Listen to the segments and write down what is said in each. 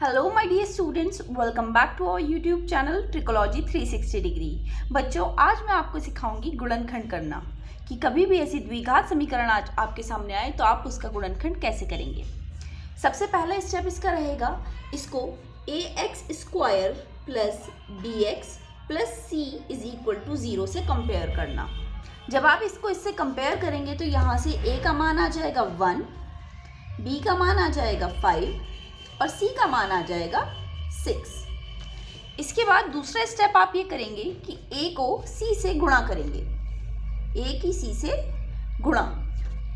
Hello my dear students, welcome back to our YouTube channel trichology 360 degree. बच्चों, आज मैं आपको सिखाऊंगी गुणनखंड करना कि कभी भी ऐसी द्विघात समीकरण आज आपके सामने आए तो आप उसका गुणनखंड कैसे करेंगे। सबसे पहला स्टेप इसका रहेगा, इसको ax² plus bx plus c is equal to 0 से कंपेयर करना। जब आप इसको इससे कंपेयर करेंगे तो यहाँ से a का मान आ जाएगा 1, b का मान आ जाएगा 5 और c का मान आ जाएगा 6। इसके बाद दूसरा स्टेप आप ये करेंगे कि a को c से गुणा करेंगे। a की c से गुणा,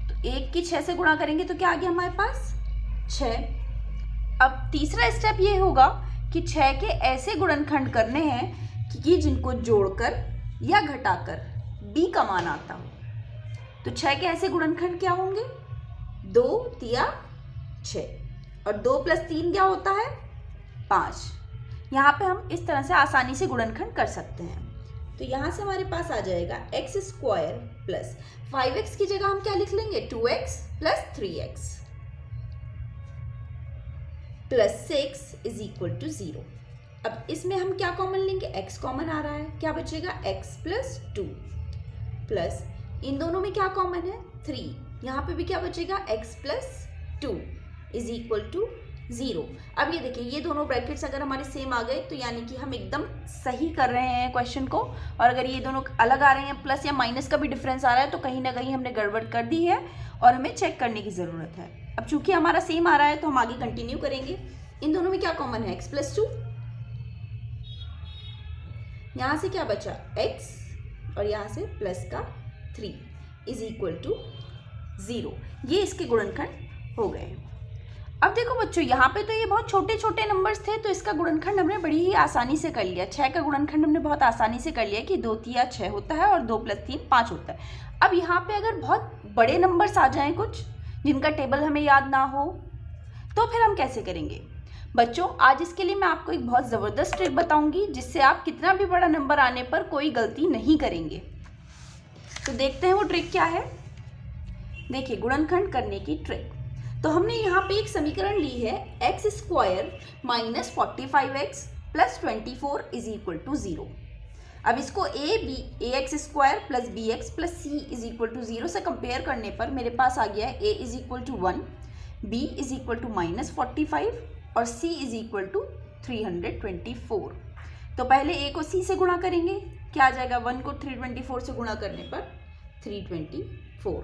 तो 1 की 6 से गुणा करेंगे तो क्या आ गया हमारे पास 6। अब तीसरा स्टेप ये होगा कि 6 के ऐसे गुणनखंड करने हैं कि जिनको जोड़कर या घटाकर b का मान आता हो। तो 6 के ऐसे गुणनखंड क्या होंगे, 2 तिया 6 और 2 प्लस 3 क्या होता है 5। यहाँ पे हम इस तरह से आसानी से गुणनखंड कर सकते हैं। तो यहाँ से हमारे पास आ जाएगा x² प्लस 5x की जगह हम क्या लिख लेंगे 2x plus 3x plus 6 is equal to 0। अब इसमें हम क्या कॉमन लेंगे, x कॉमन आ रहा है, क्या बचेगा x प्लस 2 प्लस इन दोनों में क्या कॉमन है 3, यहाँ पे भी क्या बचेगा x plus 2 is equal to 0। अब ये देखिए, ये दोनों ब्रैकेट्स अगर हमारे सेम आ गए तो यानी कि हम एकदम सही कर रहे हैं क्वेश्चन को, और अगर ये दोनों अलग आ रहे हैं, प्लस या माइनस का भी डिफरेंस आ रहा है, तो कहीं ना कहीं हमने गड़बड़ कर दी है और हमें चेक करने की ज़रूरत है। अब चूंकि हमारा सेम आ रहा है तो हम आगे कंटिन्यू करेंगे। इन दोनों में क्या कॉमन है x प्लस 2, यहाँ से क्या बचा x और यहाँ से प्लस का 3 इज इक्वल टू 0। ये इसके गुणनखंड हो गए। अब देखो बच्चों, यहाँ पे तो ये बहुत छोटे छोटे नंबर्स थे तो इसका गुणनखंड हमने बड़ी ही आसानी से कर लिया। 6 का गुणनखंड हमने बहुत आसानी से कर लिया कि 2 तिया 6 होता है और 2 प्लस 3 5 होता है। अब यहाँ पे अगर बहुत बड़े नंबर्स आ जाएं कुछ जिनका टेबल हमें याद ना हो तो फिर हम कैसे करेंगे। बच्चों, आज इसके लिए मैं आपको एक बहुत ज़बरदस्त ट्रिक बताऊँगी जिससे आप कितना भी बड़ा नंबर आने पर कोई गलती नहीं करेंगे। तो देखते हैं वो ट्रिक क्या है। देखिए, गुणनखंड करने की ट्रिक। तो हमने यहाँ पे एक समीकरण ली है x² minus 45x plus 24 is equal to 0। अब इसको ax² plus bx plus c is equal to 0 से कंपेयर करने पर मेरे पास आ गया है a is equal to 1, b is equal to minus 45 और c इज इक्वल टू 324। तो पहले a को c से गुणा करेंगे, क्या आ जाएगा 1 को 324 से गुणा करने पर 324।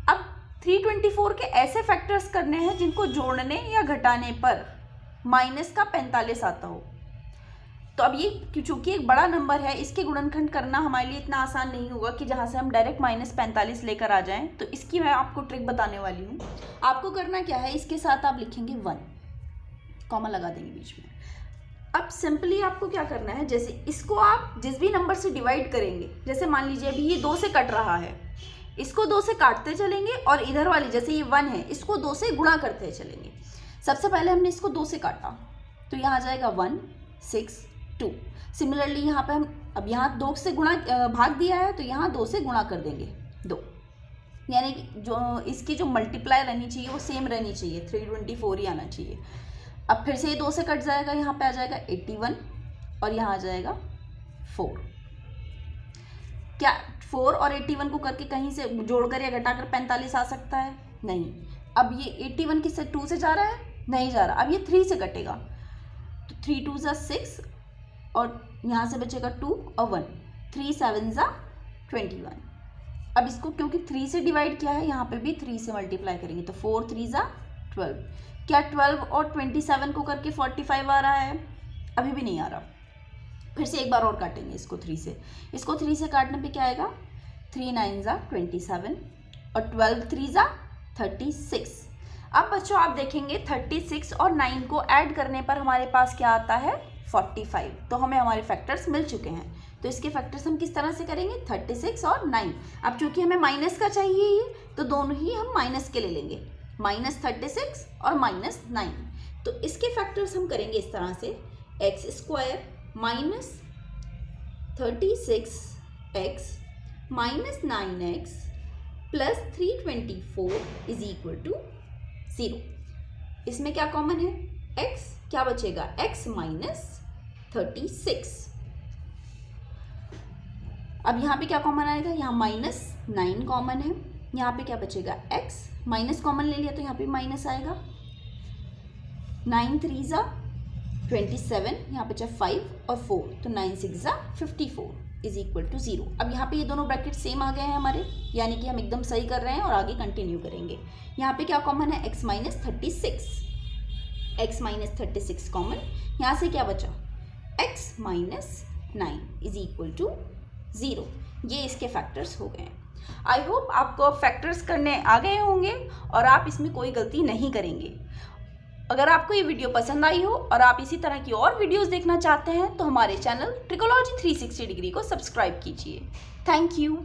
अब 324 के ऐसे फैक्टर्स करने हैं जिनको जोड़ने या घटाने पर माइनस का 45 आता हो। तो अब ये चूंकि एक बड़ा नंबर है, इसके गुणनखंड करना हमारे लिए इतना आसान नहीं होगा कि जहाँ से हम डायरेक्ट माइनस 45 लेकर आ जाएं। तो इसकी मैं आपको ट्रिक बताने वाली हूँ। आपको करना क्या है, इसके साथ आप लिखेंगे 1, कॉमा लगा देंगे बीच में। अब सिंपली आपको क्या करना है, जैसे इसको आप जिस भी नंबर से डिवाइड करेंगे, जैसे मान लीजिए अभी ये 2 से कट रहा है, इसको 2 से काटते चलेंगे और इधर वाली जैसे ये 1 है इसको 2 से गुणा करते चलेंगे। सबसे पहले हमने इसको 2 से काटा तो यहाँ आ जाएगा 1 6 2। सिमिलरली यहाँ पे हम अब यहाँ 2 से गुणा भाग दिया है तो यहाँ 2 से गुणा कर देंगे 2, यानी कि जो इसकी जो मल्टीप्लाई रहनी चाहिए वो सेम रहनी चाहिए, 324 ही आना चाहिए। अब फिर से ये 2 से कट जाएगा, यहाँ पे आ जाएगा 81 और यहाँ आ जाएगा 4। क्या 4 और 81 को करके कहीं से जोड़कर या घटाकर 45 आ सकता है? नहीं। अब ये 81 किससे 2 से जा रहा है? नहीं जा रहा। अब ये 3 से कटेगा तो 3 2 ज़ा 6 और यहाँ से बचेगा 2 और 1, 3 7 ज़ा 21। अब इसको क्योंकि 3 से डिवाइड किया है, यहाँ पे भी 3 से मल्टीप्लाई करेंगे तो 4 3 ज़ा 12। क्या 12 और 27 को करके 45 आ रहा है? अभी भी नहीं आ रहा। फिर से एक बार और काटेंगे इसको 3 से। इसको 3 से काटने पे क्या आएगा 3 9 ज़ा 27 और 12 3 ज़ा 36। अब बच्चों आप देखेंगे 36 और 9 को ऐड करने पर हमारे पास क्या आता है 45। तो हमें हमारे फैक्टर्स मिल चुके हैं। तो इसके फैक्टर्स हम किस तरह से करेंगे 36 और 9। अब चूंकि हमें माइनस का चाहिए ये, तो दोनों ही हम माइनस के ले लेंगे, -36 और -9। तो इसके फैक्टर्स हम करेंगे इस तरह से x² minus 36x minus 9x plus 324 is equal to 0। इसमें क्या कॉमन है x क्या बचेगा, x माइनस 36। अब यहाँ पे क्या कॉमन आएगा, यहाँ -9 कॉमन है, यहाँ पे क्या बचेगा, x माइनस कॉमन ले लिया तो यहाँ पे माइनस आएगा, 9 3 ज़ा 27, यहाँ बचा 5 और 4, तो 9 6 ज़ा 54 इज इक्वल टू 0। अब यहाँ पे ये दोनों ब्रैकेट सेम आ गए हैं हमारे, यानी कि हम एकदम सही कर रहे हैं और आगे कंटिन्यू करेंगे। यहाँ पे क्या कॉमन है, x माइनस 36 कॉमन, यहाँ से क्या बचा, x minus 9 is equal to 0। ये इसके फैक्टर्स हो गए हैं। आई होप आपको फैक्टर्स करने आ गए होंगे और आप इसमें कोई गलती नहीं करेंगे। अगर आपको ये वीडियो पसंद आई हो और आप इसी तरह की और वीडियोस देखना चाहते हैं तो हमारे चैनल ट्रिकोलॉजी 360 डिग्री को सब्सक्राइब कीजिए। Thank you.